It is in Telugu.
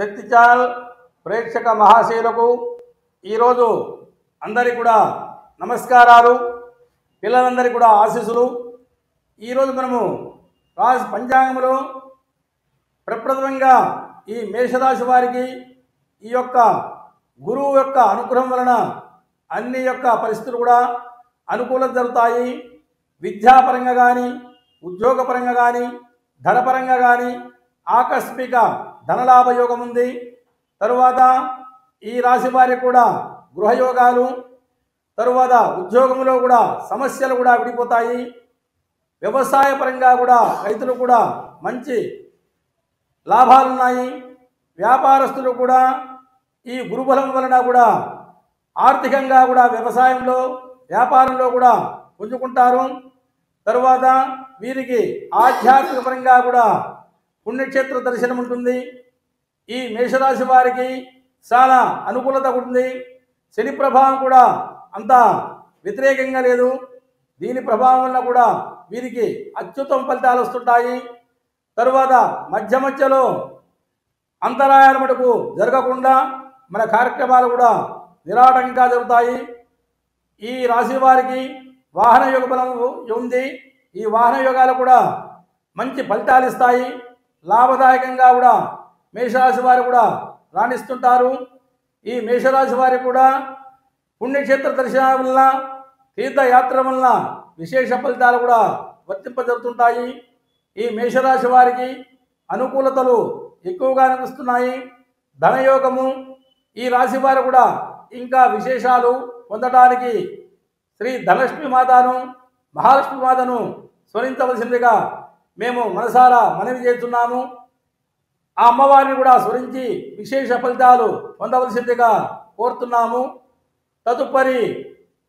శక్తి ఛానల్ ప్రేక్షక మహాశయులకు ఈరోజు అందరికీ కూడా నమస్కారాలు, పిల్లలందరికీ కూడా ఆశీస్సులు. ఈరోజు మనము రాశి పంచాంగంలో ప్రప్రథమంగా ఈ మేషరాశి వారికి ఈ యొక్క గురువు యొక్క అనుగ్రహం వలన అన్ని యొక్క పరిస్థితులు కూడా అనుకూలంగా జరుగుతాయి. విద్యాపరంగా కానీ, ఉద్యోగపరంగా కానీ, ధనపరంగా కానీ ఆకస్మిక ధనలాభ యోగం ఉంది. తరువాత ఈ రాశి వారికి కూడా గృహయోగాలు, తరువాత ఉద్యోగంలో కూడా సమస్యలు కూడా విడిపోతాయి. వ్యవసాయ పరంగా కూడా రైతులు కూడా మంచి లాభాలున్నాయి. వ్యాపారస్తులు కూడా ఈ గురుబలం వలన కూడా ఆర్థికంగా కూడా వ్యవసాయంలో వ్యాపారంలో కూడా పుంజుకుంటారు. తరువాత వీరికి ఆధ్యాత్మిక పరంగా కూడా పుణ్యక్షేత్ర దర్శనం ఉంటుంది. ఈ మేషరాశి వారికి చాలా అనుకూలత ఉంటుంది. శని ప్రభావం కూడా అంత వ్యతిరేకంగా లేదు. దీని ప్రభావం వల్ల కూడా వీరికి అత్యుత్తమ ఫలితాలు వస్తుంటాయి. తరువాత మధ్య మధ్యలో అంతరాయాల మటుకు జరగకుండా మన కార్యక్రమాలు కూడా నిరాటంకంగా జరుగుతాయి. ఈ రాశి వారికి వాహన యోగ బలం ఉంది. ఈ వాహన యోగాలు కూడా మంచి ఫలితాలు ఇస్తాయి. లాభదాయకంగా కూడా మేషరాశి వారు కూడా రాణిస్తుంటారు. ఈ మేషరాశి వారికి కూడా పుణ్యక్షేత్ర దర్శనాల వల్ల, తీర్థయాత్ర వల్ల విశేష ఫలితాలు కూడా వర్తింపజరుగుతుంటాయి. ఈ మేషరాశి వారికి అనుకూలతలు ఎక్కువగా అనిపిస్తున్నాయి. ధనయోగము ఈ రాశి వారు కూడా ఇంకా విశేషాలు పొందడానికి శ్రీ ధనలక్ష్మి మాతను, మహాలక్ష్మి మాతను స్మరించవలసిందిగా మేము మనసారా మనవి చేస్తున్నాము. ఆ అమ్మవారిని కూడా స్మరించి విశేష ఫలితాలు పొందవలసిందిగా కోరుతున్నాము. తదుపరి